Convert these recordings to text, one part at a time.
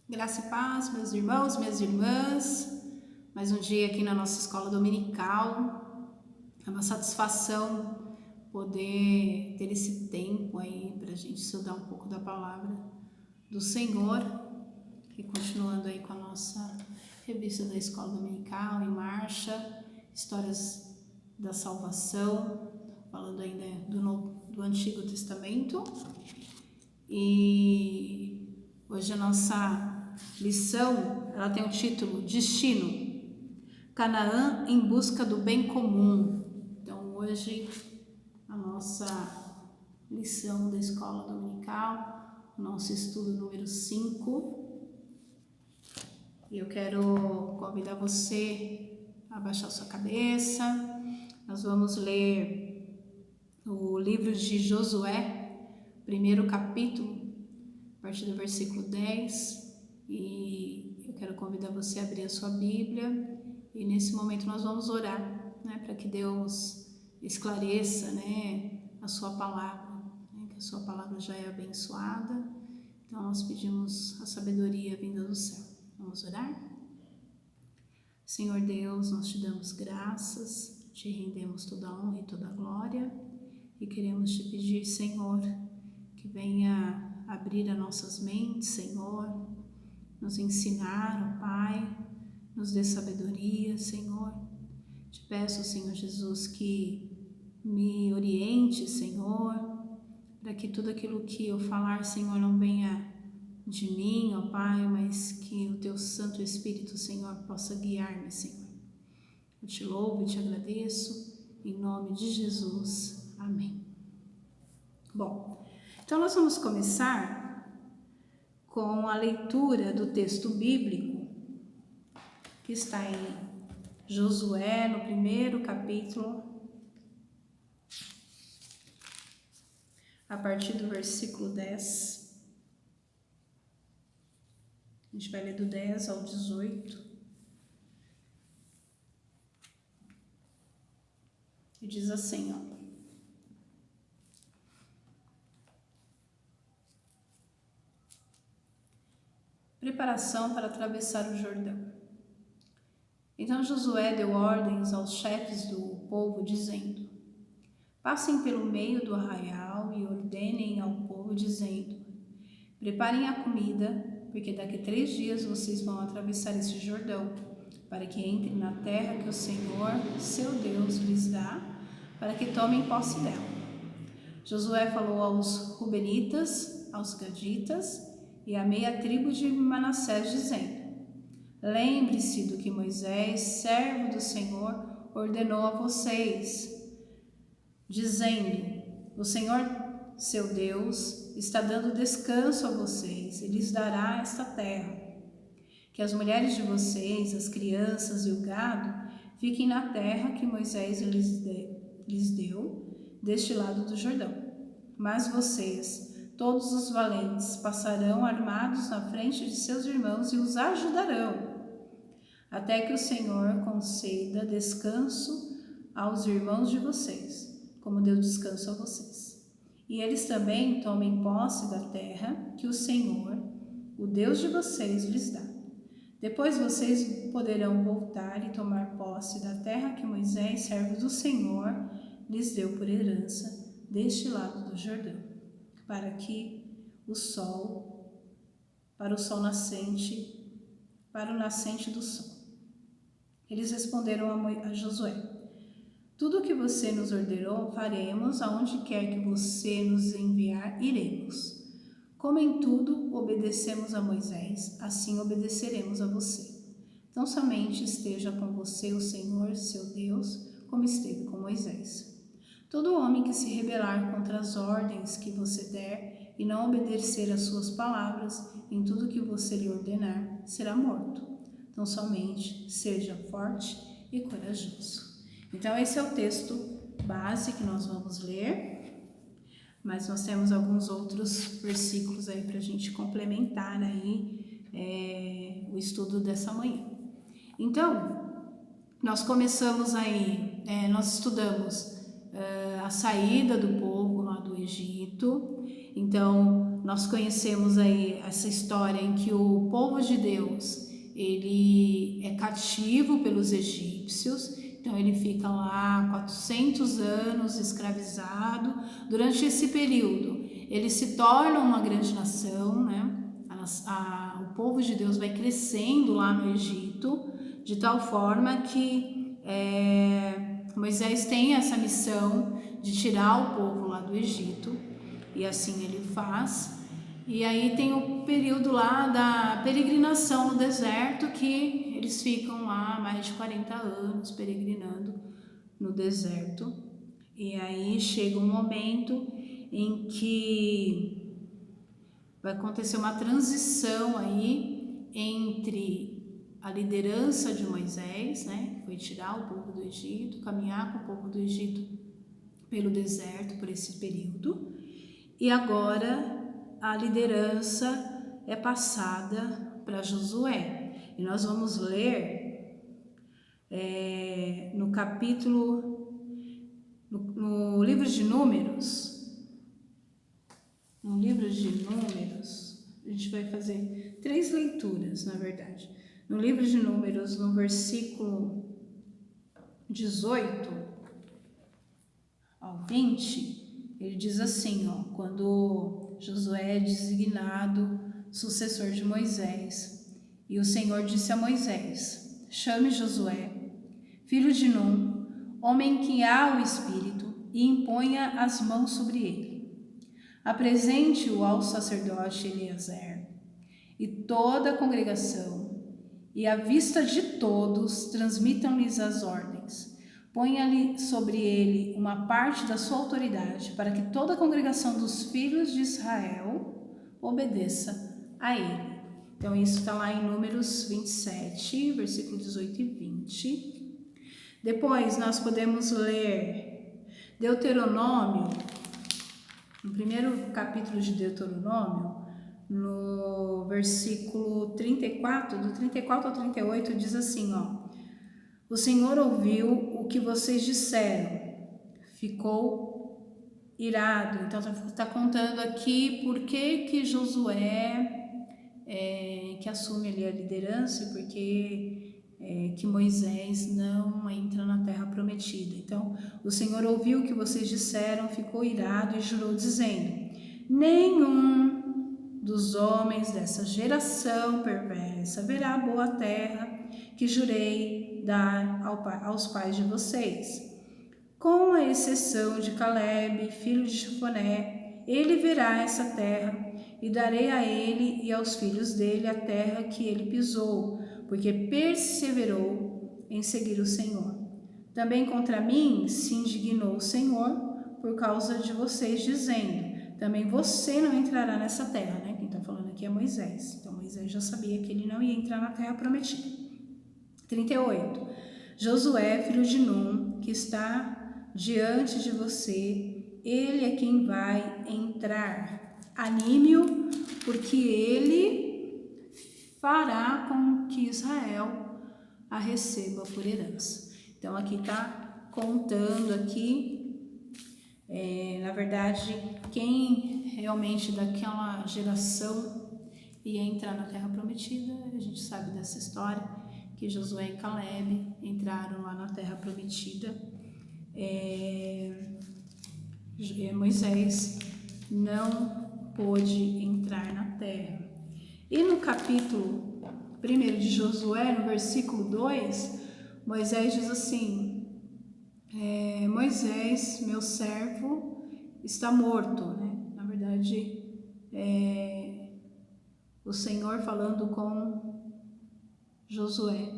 Graça e paz, meus irmãos, minhas irmãs. Mais um dia aqui na nossa escola dominical. É uma satisfação poder ter esse tempo aí para a gente estudar um pouco da palavra do Senhor. E continuando aí com a nossa revista da escola dominical em marcha, histórias da salvação, falando ainda do Antigo Testamento. E hoje a nossa lição, ela tem o título Destino, Canaã em busca do bem comum. Então hoje a nossa lição da escola dominical, nosso estudo número 5. E eu quero convidar você a abaixar sua cabeça. Nós vamos ler o livro de Josué, primeiro capítulo, a partir do versículo 10. E eu quero convidar você a abrir a sua Bíblia e nesse momento nós vamos orar, né, para que Deus esclareça, né, a sua palavra, né, que a sua palavra já é abençoada. Então nós pedimos a sabedoria vinda do céu. Vamos orar? Senhor Deus, nós te damos graças, te rendemos toda a honra e toda a glória e queremos te pedir, Senhor, que venha abrir as nossas mentes, Senhor, nos ensinar, ó Pai, nos dê sabedoria, Senhor. Te peço, Senhor Jesus, que me oriente, Senhor, para que tudo aquilo que eu falar, Senhor, não venha de mim, ó Pai, mas que o Teu Santo Espírito, Senhor, possa guiar-me, Senhor. Eu te louvo e te agradeço, em nome de Jesus. Amém. Bom, então nós vamos começar com a leitura do texto bíblico que está em Josué, no primeiro capítulo, a partir do versículo 10. A gente vai ler do 10 ao 18. E diz assim, ó. Preparação para atravessar o Jordão. Então Josué deu ordens aos chefes do povo, dizendo: passem pelo meio do arraial e ordenem ao povo, dizendo: preparem a comida, porque daqui 3 dias vocês vão atravessar esse Jordão, para que entrem na terra que o Senhor, seu Deus, lhes dá, para que tomem posse dela. Josué falou aos Rubenitas, aos Gaditas e à meia tribo de Manassés, dizendo: lembre-se do que Moisés, servo do Senhor, ordenou a vocês, dizendo: o Senhor, seu Deus, está dando descanso a vocês e lhes dará esta terra. Que as mulheres de vocês, as crianças e o gado fiquem na terra que Moisés lhes deu, deste lado do Jordão. Mas vocês, todos os valentes, passarão armados na frente de seus irmãos e os ajudarão, até que o Senhor conceda descanso aos irmãos de vocês, como deu descanso a vocês. E eles também tomem posse da terra que o Senhor, o Deus de vocês, lhes dá. Depois vocês poderão voltar e tomar posse da terra que Moisés, servo do Senhor, lhes deu por herança deste lado do Jordão, para o nascente do sol. Eles responderam a Josué: tudo o que você nos ordenou faremos, aonde quer que você nos enviar, iremos. Como em tudo obedecemos a Moisés, assim obedeceremos a você. Então somente esteja com você o Senhor, seu Deus, como esteve com Moisés. Todo homem que se rebelar contra as ordens que você der e não obedecer às suas palavras em tudo que você lhe ordenar, será morto. Então somente seja forte e corajoso. Então esse é o texto base que nós vamos ler. Mas nós temos alguns outros versículos aí para a gente complementar aí o estudo dessa manhã. Então, nós começamos aí, nós estudamos a saída do povo lá do Egito, Então, nós conhecemos aí essa história em que o povo de Deus, ele é cativo pelos egípcios, então ele fica lá 400 anos escravizado. Durante esse período, ele se torna uma grande nação, né? O povo de Deus vai crescendo lá no Egito, de tal forma que Moisés tem essa missão de tirar o povo lá do Egito, e assim ele faz. E aí tem o período lá da peregrinação no deserto, que eles ficam lá mais de 40 anos peregrinando no deserto. E aí chega um momento em que vai acontecer uma transição aí entre a liderança de Moisés, né, que foi tirar o povo do Egito, caminhar com o povo do Egito pelo deserto por esse período, e agora a liderança é passada para Josué. E nós vamos ler no capítulo, no livro de Números. No livro de Números, a gente vai fazer 3 leituras, na verdade. No livro de Números, no versículo 18 ao 20, ele diz assim, ó, quando Josué é designado sucessor de Moisés, e o Senhor disse a Moisés: chame Josué, filho de Num, homem que há o Espírito, e imponha as mãos sobre ele. Apresente-o ao sacerdote Eleazar e toda a congregação, e à vista de todos transmitam-lhes as ordens. Ponha-lhe sobre ele uma parte da sua autoridade, para que toda a congregação dos filhos de Israel obedeça a ele. Então isso está lá em Números 27, versículo 18 e 20. Depois nós podemos ler Deuteronômio, no primeiro capítulo de Deuteronômio, no versículo 34, do 34 ao 38, diz assim, ó: o Senhor ouviu o que vocês disseram, ficou irado. Então está contando aqui por que Josué que assume ali a liderança, e porque que Moisés não entra na terra prometida. Então, o Senhor ouviu o que vocês disseram, ficou irado e jurou, dizendo: nenhum dos homens dessa geração perversa verá a boa terra que jurei dar aos pais de vocês. Com a exceção de Caleb, filho de Jefoné, ele verá essa terra, e darei a ele e aos filhos dele a terra que ele pisou, porque perseverou em seguir o Senhor. Também contra mim se indignou o Senhor por causa de vocês, dizendo: também você não entrará nessa terra, né? Quem está falando aqui é Moisés. Então Moisés já sabia que ele não ia entrar na terra prometida. 38. Josué, filho de Num, que está diante de você, ele é quem vai entrar. Anime-o, porque ele fará com que Israel a receba por herança. Então aqui está contando aqui, na verdade, quem realmente daquela geração ia entrar na terra prometida. A gente sabe dessa história, que Josué e Caleb entraram lá na terra prometida. Moisés não pôde entrar na terra. E no capítulo 1 de Josué, no versículo 2, Moisés diz assim: Moisés, meu servo, está morto, né? Na verdade, o Senhor falando com Josué: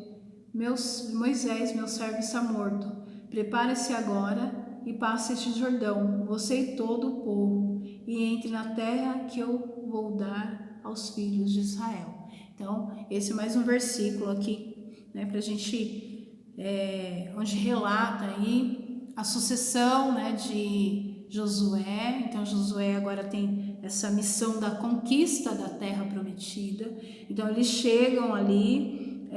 Moisés, meu servo, está morto. Prepare-se agora e passe este Jordão, você e todo o povo, e entre na terra que eu vou dar aos filhos de Israel. Então, esse é mais um versículo aqui, né, para a gente, onde relata aí a sucessão, né, de Josué. Então, Josué agora tem essa missão da conquista da terra prometida. Então, eles chegam ali,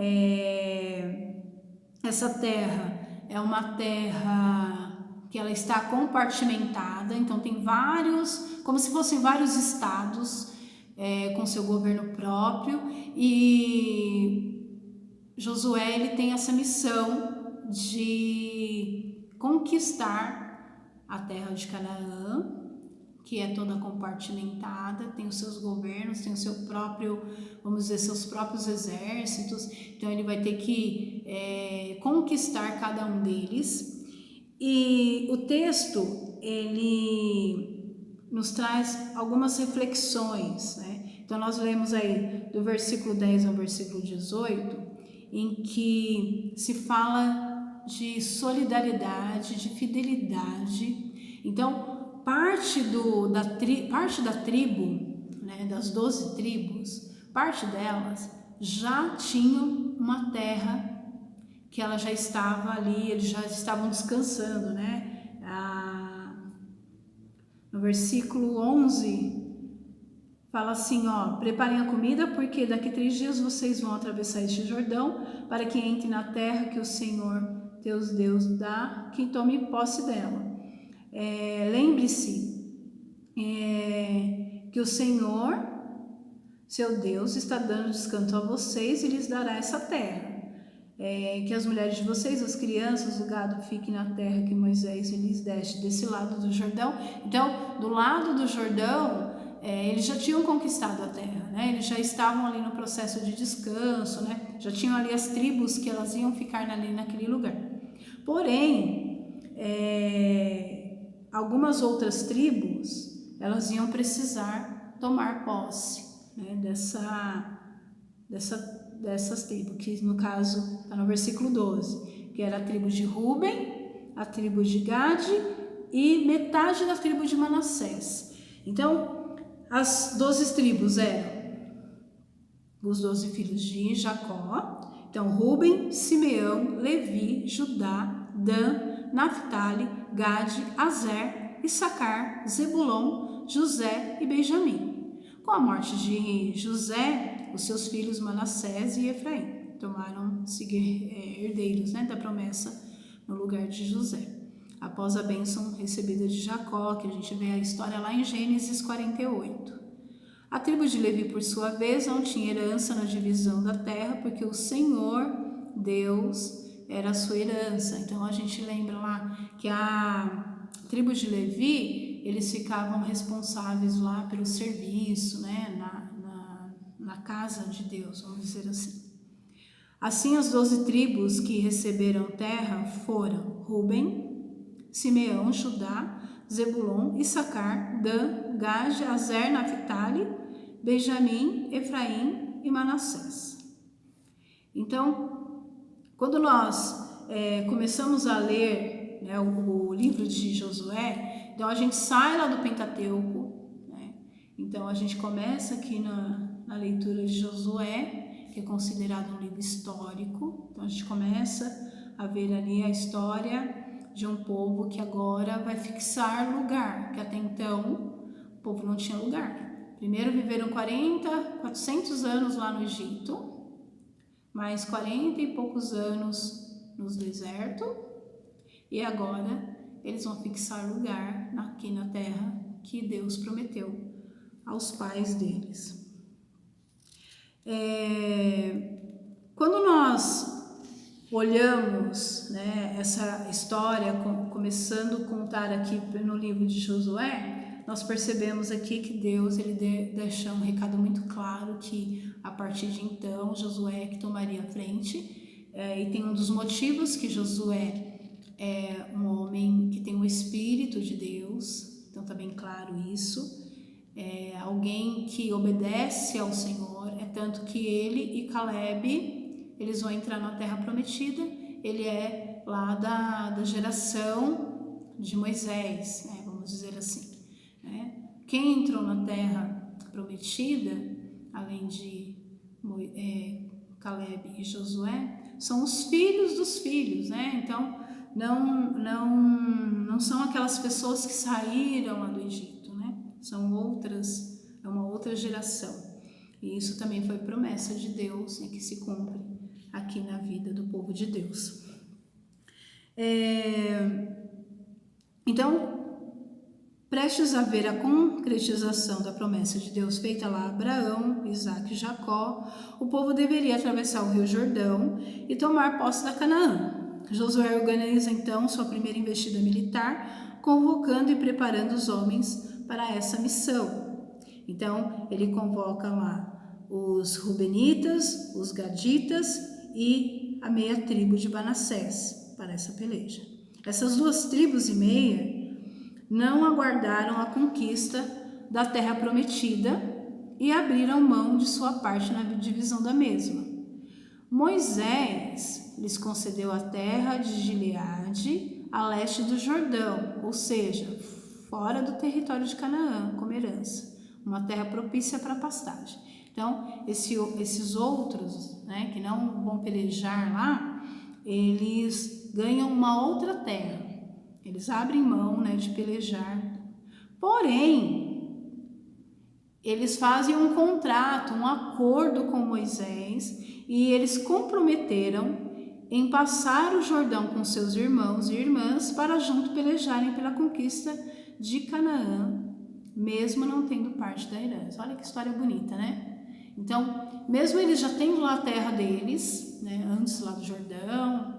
essa terra é uma terra que ela está compartimentada, então tem vários, como se fossem vários estados com seu governo próprio, e Josué ele tem essa missão de conquistar a terra de Canaã, que é toda compartimentada, tem os seus governos, tem o seu próprio, vamos dizer, seus próprios exércitos, então ele vai ter que conquistar cada um deles. E o texto, ele nos traz algumas reflexões, né? Então nós lemos aí do versículo 10 ao versículo 18, em que se fala de solidariedade, de fidelidade. Então, parte da tribo, né, das 12 tribos, parte delas já tinham uma terra que ela já estava ali, eles já estavam descansando, né? No versículo 11, fala assim, ó, preparem a comida, porque daqui 3 dias vocês vão atravessar este Jordão, para que entre na terra que o Senhor, teus Deus, dá, que tome posse dela. Lembre-se que o Senhor, seu Deus, está dando descanso a vocês e lhes dará essa terra. Que as mulheres de vocês, as crianças, o gado fiquem na terra que Moisés lhes deste desse lado do Jordão. Então, do lado do Jordão, eles já tinham conquistado a terra, né? Eles já estavam ali no processo de descanso, né? Já tinham ali as tribos que elas iam ficar ali naquele lugar. Porém, algumas outras tribos, elas iam precisar tomar posse, né, dessas tribos, que no caso está no versículo 12, que era a tribo de Ruben, a tribo de Gade e metade da tribo de Manassés. Então, as 12 tribos eram os 12 filhos de Jacó. Então, Ruben, Simeão, Levi, Judá, Dan, Naphtali, Gade, Azer, Issacar, Zebulon, José e Benjamim. Com a morte de José, os seus filhos Manassés e Efraim tomaram-se herdeiros, né, da promessa no lugar de José. Após a bênção recebida de Jacó, que a gente vê a história lá em Gênesis 48. A tribo de Levi, por sua vez, não tinha herança na divisão da terra, porque o Senhor, Deus, era a sua herança. Então a gente lembra lá que a tribo de Levi, eles ficavam responsáveis lá pelo serviço, né, na casa de Deus, vamos dizer assim. Assim, as 12 tribos que receberam terra foram Ruben, Simeão, Judá, Zebulon, Issacar, Dan, Gade, Azer, Naphtali, Benjamim, Efraim e Manassés. Então, quando nós começamos a ler, né, o livro de Josué, então a gente sai lá do Pentateuco, né? Então a gente começa aqui na leitura de Josué, que é considerado um livro histórico. Então a gente começa a ver ali a história de um povo que agora vai fixar lugar, que até então o povo não tinha lugar. Primeiro viveram 400 anos lá no Egito, mais 40 e poucos anos no deserto, e agora eles vão fixar lugar aqui na terra que Deus prometeu aos pais deles. Quando nós olhamos, né, essa história, começando a contar aqui no livro de Josué, nós percebemos aqui que Deus ele deixa um recado muito claro que a partir de então Josué que tomaria a frente, e tem um dos motivos que Josué é um homem que tem o Espírito de Deus, então está bem claro isso, alguém que obedece ao Senhor, tanto que ele e Caleb, eles vão entrar na terra prometida, ele é lá da geração de Moisés, né, vamos dizer assim. Quem entrou na terra prometida, além de Caleb e Josué, são os filhos dos filhos, né? Então não são aquelas pessoas que saíram lá do Egito, né? É uma outra geração. E isso também foi promessa de Deus, que se cumpre aqui na vida do povo de Deus. Então, prestes a ver a concretização da promessa de Deus feita lá a Abraão, Isaque e Jacó, o povo deveria atravessar o Rio Jordão e tomar posse da Canaã. Josué organiza então sua primeira investida militar, convocando e preparando os homens para essa missão. Então, ele convoca lá os Rubenitas, os Gaditas e a meia tribo de Manassés para essa peleja. Essas 2 tribos e meia não aguardaram a conquista da terra prometida e abriram mão de sua parte na divisão da mesma. Moisés lhes concedeu a terra de Gileade, a leste do Jordão, ou seja, fora do território de Canaã, como herança, uma terra propícia para pastagem. Então, esses outros, né, que não vão pelejar lá, eles ganham uma outra terra. Eles abrem mão, né, de pelejar. Porém, eles fazem um contrato, um acordo com Moisés e eles comprometeram em passar o Jordão com seus irmãos e irmãs para junto pelejarem pela conquista de Canaã, mesmo não tendo parte da herança. Olha que história bonita, né? Então, mesmo eles já tendo lá a terra deles, né, antes lá do Jordão,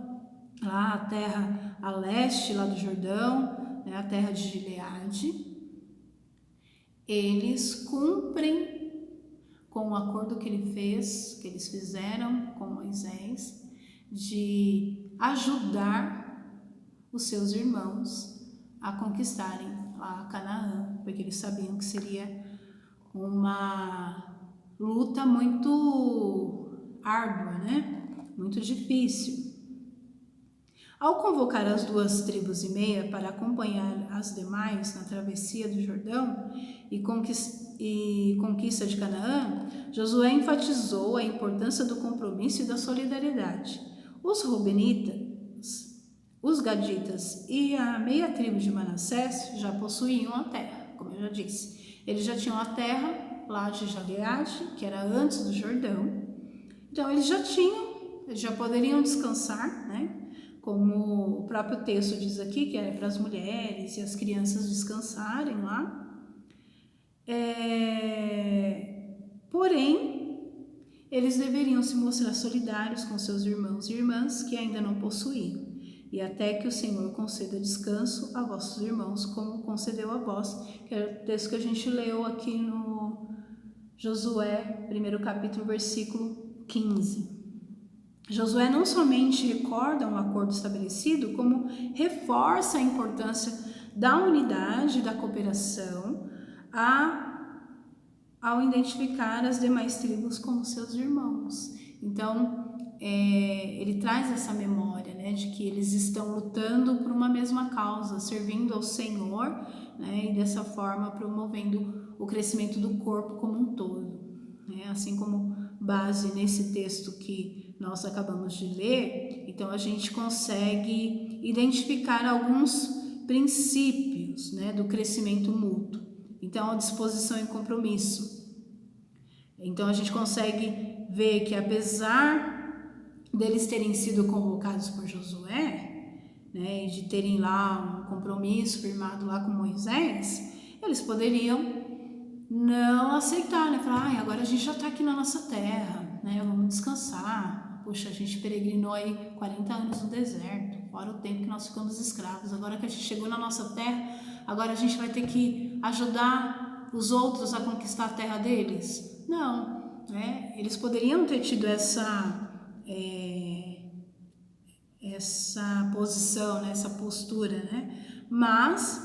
lá a terra a leste lá do Jordão, né, a terra de Gileade, eles cumprem com o acordo que eles fizeram com Moisés, de ajudar os seus irmãos a conquistarem lá Canaã, porque eles sabiam que seria uma luta muito árdua, né? Muito difícil. Ao convocar as 2 tribos e meia para acompanhar as demais na travessia do Jordão e conquista de Canaã, Josué enfatizou a importância do compromisso e da solidariedade. Os Rubenitas, os Gaditas e a meia tribo de Manassés já possuíam a terra, como eu já disse. Eles já tinham a terra lá de Gileade, que era antes do Jordão. Então eles já poderiam descansar, né? Como o próprio texto diz aqui, que era para as mulheres e as crianças descansarem lá. Porém, eles deveriam se mostrar solidários com seus irmãos e irmãs que ainda não possuíam, e até que o Senhor conceda descanso a vossos irmãos, como concedeu a vós, que é o texto que a gente leu aqui no Josué, 1º capítulo, versículo 15. Josué não somente recorda um acordo estabelecido, como reforça a importância da unidade e da cooperação ao identificar as demais tribos como seus irmãos. Então, ele traz essa memória, né, de que eles estão lutando por uma mesma causa, servindo ao Senhor, né, e dessa forma promovendo o crescimento do corpo como um todo. Né? Assim como base nesse texto que nós acabamos de ler, então a gente consegue identificar alguns princípios, né, do crescimento mútuo. Então, a disposição e compromisso. Então, a gente consegue ver que apesar deles terem sido convocados por Josué, né, e de terem lá um compromisso firmado lá com Moisés, eles poderiam não aceitar, né? Falar, agora a gente já está aqui na nossa terra, né? Vamos descansar. Poxa, a gente peregrinou aí 40 anos no deserto, fora o tempo que nós ficamos escravos. Agora que a gente chegou na nossa terra, agora a gente vai ter que ajudar os outros a conquistar a terra deles? Não, né? Eles poderiam ter tido essa posição, né? Essa postura, né? Mas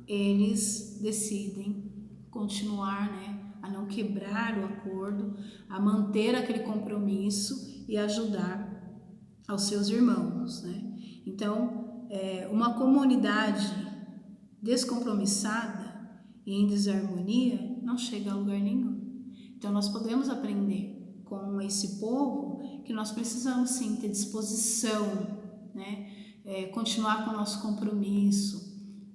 eles decidem continuar, né, a não quebrar o acordo, a manter aquele compromisso e ajudar aos seus irmãos, né? Então, uma comunidade descompromissada e em desarmonia não chega a lugar nenhum. Então, nós podemos aprender com esse povo que nós precisamos sim ter disposição, né? Continuar com o nosso compromisso.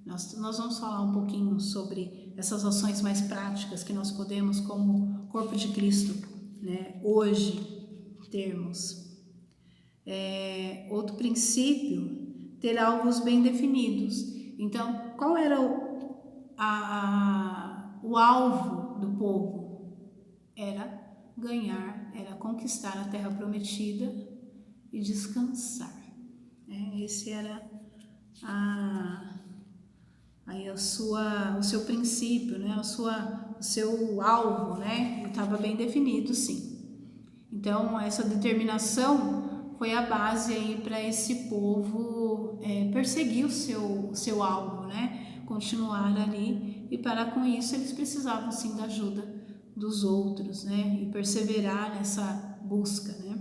Nós vamos falar um pouquinho sobre essas ações mais práticas que nós podemos, como corpo de Cristo, né, hoje termos. Outro princípio, ter alvos bem definidos. Então, qual era o alvo do povo? Era ganhar, era conquistar a terra prometida e descansar. Esse era o seu princípio, né? o seu alvo, né? Ele estava bem definido, sim. Então, essa determinação foi a base aí para esse povo perseguir o seu alvo, né? Continuar ali, e para com isso eles precisavam sim da ajuda dos outros, né? E perseverar nessa busca, né?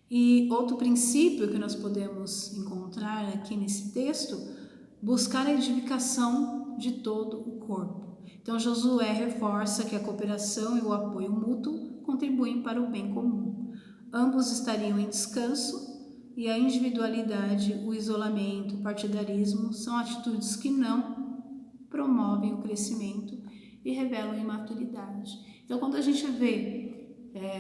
E outro princípio que nós podemos encontrar aqui nesse texto: buscar a edificação de todo o corpo. Então, Josué reforça que a cooperação e o apoio mútuo contribuem para o bem comum. Ambos estariam em descanso, e a individualidade, o isolamento, o partidarismo são atitudes que não promovem o crescimento e revelam imaturidade. Então, quando a gente vê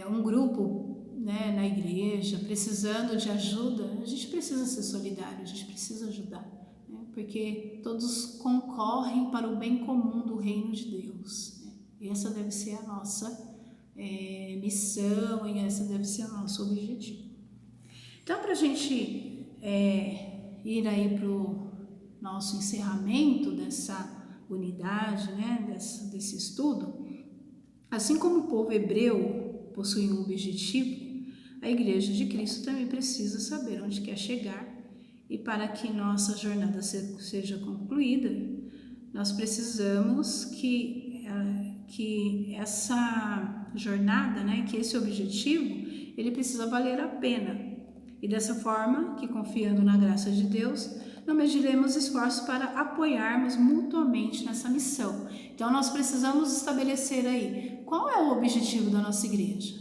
um grupo, né, na igreja precisando de ajuda, a gente precisa ser solidário, a gente precisa ajudar, né, porque todos concorrem para o bem comum do reino de Deus, né? E essa deve ser a nossa missão, e essa deve ser o nosso objetivo. Então, para a gente ir aí para o nosso encerramento dessa unidade, né, desse estudo, assim como o povo hebreu possui um objetivo, a Igreja de Cristo também precisa saber onde quer chegar, e para que nossa jornada seja concluída, nós precisamos que essa jornada, né, que esse objetivo, ele precisa valer a pena. E dessa forma, que confiando na graça de Deus, não mediremos esforços para apoiarmos mutuamente nessa missão. Então, nós precisamos estabelecer aí, qual é o objetivo da nossa igreja?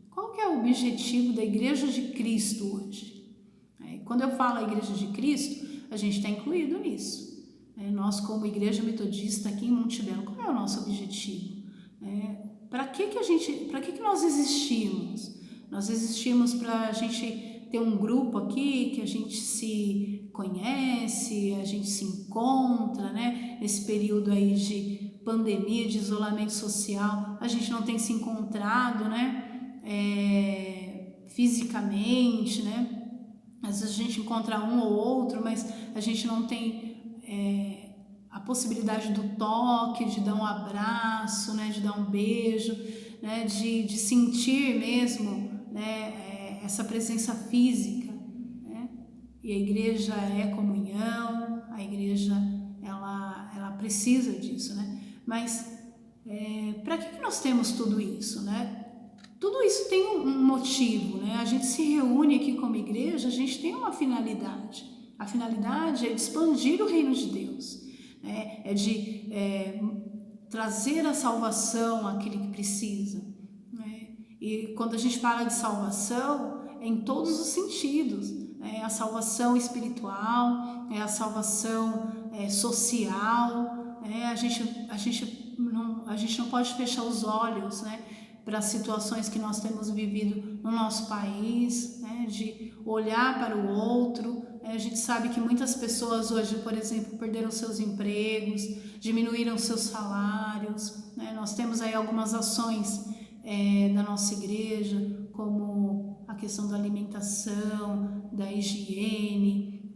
Qual que é o objetivo da Igreja de Cristo hoje? Quando eu falo a Igreja de Cristo, a gente está incluído nisso. Nós, como Igreja Metodista aqui em Monte Belo, qual é o nosso objetivo? Para que nós existimos? Nós existimos para a gente ter um grupo aqui que a gente se conhece, a gente se encontra, né? Nesse período aí de pandemia, de isolamento social, a gente não tem se encontrado, né? Fisicamente, né? Às vezes a gente encontra um ou outro, mas a gente não tem a possibilidade do toque, de dar um abraço, né, de dar um beijo, né, de sentir mesmo, né, essa presença física, né? E a igreja é comunhão, a igreja ela precisa disso, né? Mas para que nós temos tudo isso, né? Tudo isso tem um motivo, né? A gente se reúne aqui como igreja, a gente tem uma finalidade. A finalidade é de expandir o reino de Deus, né? É de trazer a salvação àquele que precisa, né? E quando a gente fala de salvação, é em todos os sentidos. É a salvação espiritual, é a salvação social. A gente não pode fechar os olhos, né, para as situações que nós temos vivido no nosso país, né, de olhar para o outro. A gente sabe que muitas pessoas hoje, por exemplo, perderam seus empregos, diminuíram seus salários, né? Nós temos aí algumas ações da nossa igreja, como a questão da alimentação, da higiene,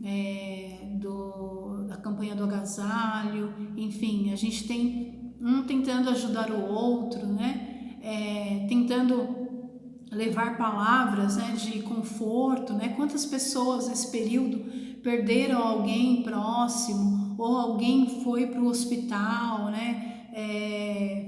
da campanha do agasalho, enfim, a gente tem um tentando ajudar o outro, né? Tentando levar palavras, né, de conforto, né? Quantas pessoas nesse período perderam alguém próximo, ou alguém foi para o hospital, né?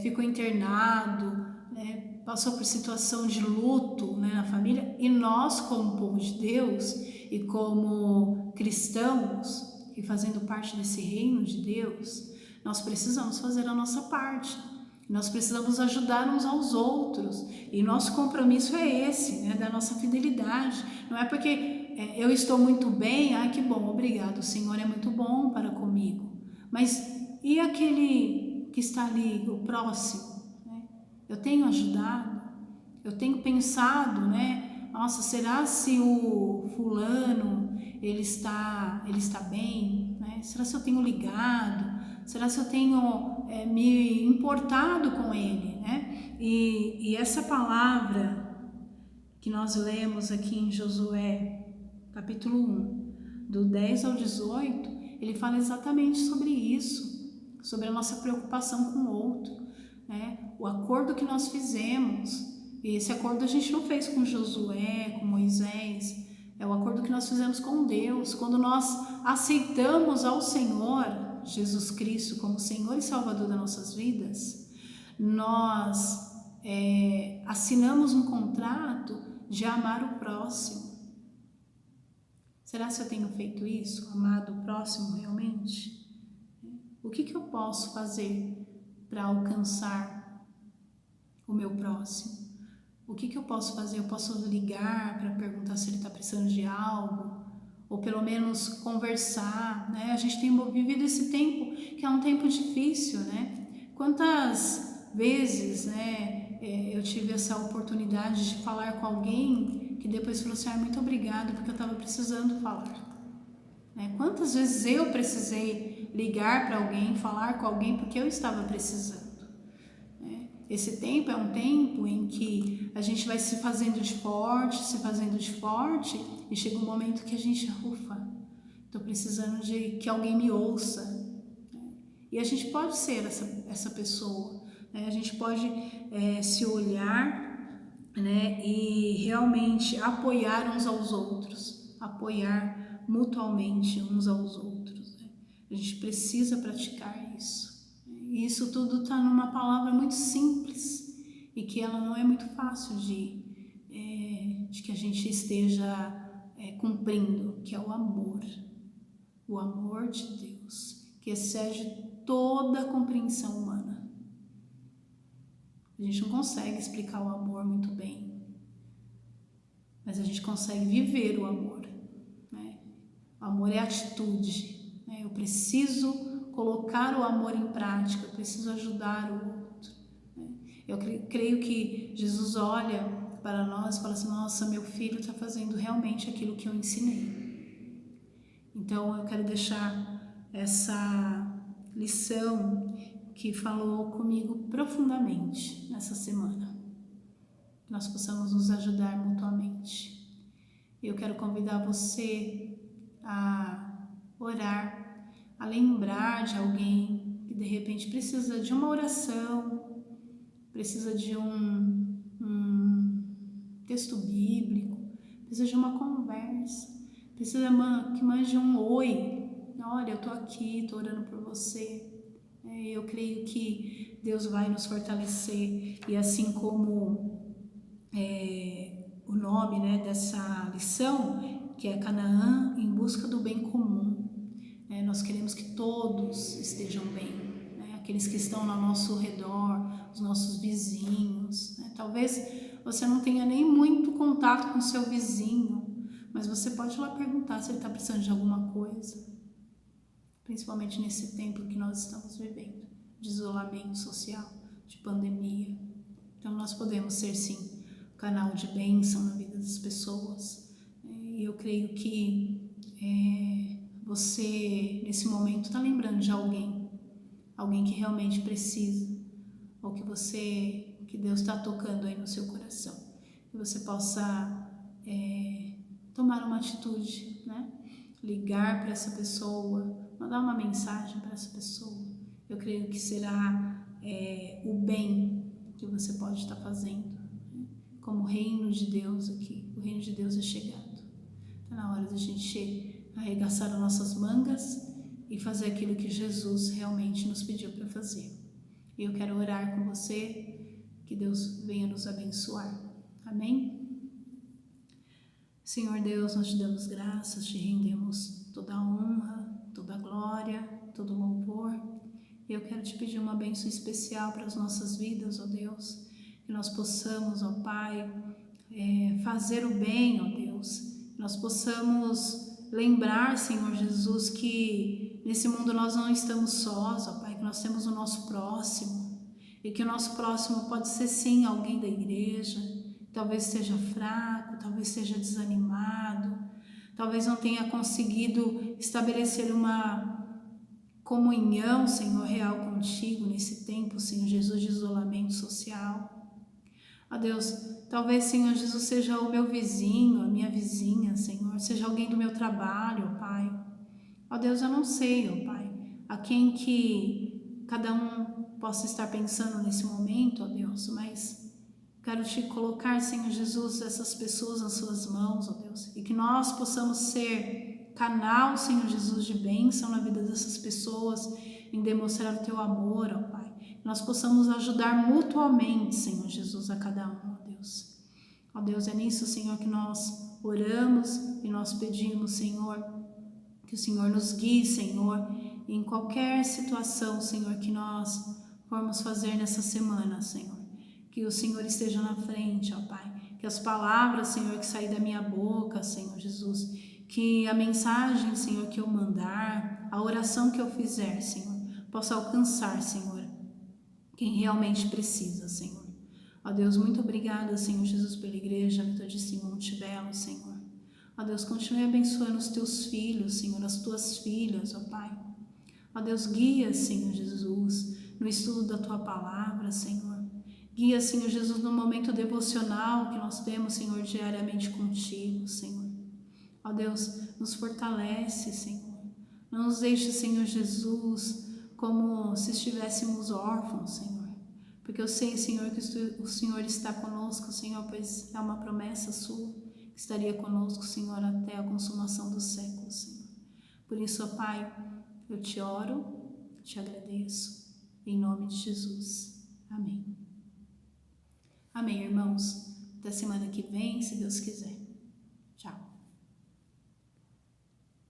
Ficou internado, né? Passou por situação de luto, né, na família. E nós, como povo de Deus e como cristãos, e fazendo parte desse reino de Deus, nós precisamos fazer a nossa parte. Nós precisamos ajudar uns aos outros, e nosso compromisso é esse, né, da nossa fidelidade. Não é porque eu estou muito bem, que bom, obrigado, o Senhor é muito bom para comigo. Mas e aquele que está ali, o próximo, né? Eu tenho ajudado, eu tenho pensado, né? Nossa, será se o fulano ele está bem, né? né? Será se eu tenho ligado? Será se eu tenho me importado com ele, né? E essa palavra que nós lemos aqui em Josué, capítulo 1, do 10 ao 18, ele fala exatamente sobre isso, sobre a nossa preocupação com o outro, né? O acordo que nós fizemos, e esse acordo a gente não fez com Josué, com Moisés, é o acordo que nós fizemos com Deus, quando nós aceitamos ao Senhor Jesus Cristo como Senhor e Salvador das nossas vidas, nós assinamos um contrato de amar o próximo. Será se eu tenho feito isso? Amado o próximo realmente? O que eu posso fazer para alcançar o meu próximo? O que eu posso fazer? Eu posso ligar para perguntar se ele está precisando de algo? Ou pelo menos conversar, né? A gente tem vivido esse tempo que é um tempo difícil, né? Quantas vezes, né, eu tive essa oportunidade de falar com alguém que depois falou assim, muito obrigado, porque eu estava precisando falar. Né? Quantas vezes eu precisei ligar para alguém, falar com alguém, porque eu estava precisando. Né? Esse tempo é um tempo em que a gente vai se fazendo de forte, e chega um momento que a gente, estou precisando de que alguém me ouça. Né? E a gente pode ser essa pessoa. Né? A gente pode se olhar, né, e realmente apoiar uns aos outros, apoiar mutuamente uns aos outros. Né? A gente precisa praticar isso. E isso tudo está numa palavra muito simples e que ela não é muito fácil de que a gente esteja cumprindo, que é o amor de Deus, que excede toda a compreensão humana. A gente não consegue explicar o amor muito bem, mas a gente consegue viver o amor, né? O amor é atitude, né? Eu preciso colocar o amor em prática, eu preciso ajudar o outro, né? Eu creio que Jesus olha para nós e fala assim, nossa, meu filho está fazendo realmente aquilo que eu ensinei. Então eu quero deixar essa lição que falou comigo profundamente nessa semana. Que nós possamos nos ajudar mutuamente. Eu quero convidar você a orar, a lembrar de alguém que de repente precisa de uma oração, precisa de um texto bíblico, precisa de uma conversa, precisa que mande um oi. Olha, eu estou aqui, estou orando por você. Eu creio que Deus vai nos fortalecer, e assim como o nome, né, dessa lição, que é Canaã em busca do bem comum, nós queremos que todos estejam bem, né? Aqueles que estão ao nosso redor, os nossos vizinhos, né? Talvez você não tenha nem muito contato com o seu vizinho, mas você pode ir lá perguntar se ele está precisando de alguma coisa, principalmente nesse tempo que nós estamos vivendo, de isolamento social, de pandemia. Então nós podemos ser sim canal de bênção na vida das pessoas. E eu creio que você nesse momento está lembrando de alguém que realmente precisa, ou que Deus está tocando aí no seu coração, que você possa tomar uma atitude, né? Ligar para essa pessoa, mandar uma mensagem para essa pessoa. Eu creio que será o bem que você pode estar fazendo, né? Como reino de Deus aqui. O reino de Deus é chegado. Está na hora da gente arregaçar as nossas mangas e fazer aquilo que Jesus realmente nos pediu para fazer. E eu quero orar com você, que Deus venha nos abençoar. Amém? Senhor Deus, nós te damos graças, te rendemos toda a honra, toda a glória, todo o louvor. Eu quero te pedir uma bênção especial para as nossas vidas, ó Deus, que nós possamos, ó Pai, fazer o bem, ó Deus, que nós possamos lembrar, Senhor Jesus, que nesse mundo nós não estamos sós, ó Pai, que nós temos o nosso próximo, e que o nosso próximo pode ser sim alguém da igreja, talvez esteja fraco, talvez esteja desanimado, talvez não tenha conseguido estabelecer uma comunhão, Senhor, real contigo nesse tempo, Senhor Jesus, de isolamento social. Ó Deus, talvez, Senhor Jesus, seja o meu vizinho, a minha vizinha, Senhor, seja alguém do meu trabalho, ó Pai. Ó Deus, eu não sei, ó Pai, a quem que cada um possa estar pensando nesse momento, ó Deus, mas quero te colocar, Senhor Jesus, essas pessoas nas suas mãos, ó Deus, e que nós possamos ser canal, Senhor Jesus, de bênção na vida dessas pessoas, em demonstrar o teu amor, ó Pai. Que nós possamos ajudar mutuamente, Senhor Jesus, a cada um, ó Deus. Ó Deus, é nisso, Senhor, que nós oramos e nós pedimos, Senhor, que o Senhor nos guie, Senhor, em qualquer situação, Senhor, que nós formos fazer nessa semana, Senhor. Que o Senhor esteja na frente, ó Pai. Que as palavras, Senhor, que saem da minha boca, Senhor Jesus, que a mensagem, Senhor, que eu mandar, a oração que eu fizer, Senhor, possa alcançar, Senhor, quem realmente precisa, Senhor. Ó Deus, muito obrigada, Senhor Jesus, pela Igreja Metodista em Monte Belo, Senhor. Ó Deus, continue abençoando os teus filhos, Senhor, as tuas filhas, ó Pai. Ó Deus, guia, Senhor Jesus, no estudo da tua palavra, Senhor. Guia, Senhor Jesus, no momento devocional que nós temos, Senhor, diariamente contigo, Senhor. Ó Deus, nos fortalece, Senhor. Não nos deixe, Senhor Jesus, como se estivéssemos órfãos, Senhor. Porque eu sei, Senhor, que o Senhor está conosco, Senhor, pois é uma promessa sua, que estaria conosco, Senhor, até a consumação dos séculos, Senhor. Por isso, ó Pai, eu te oro, te agradeço, em nome de Jesus. Amém. Amém, irmãos. Até semana que vem, se Deus quiser.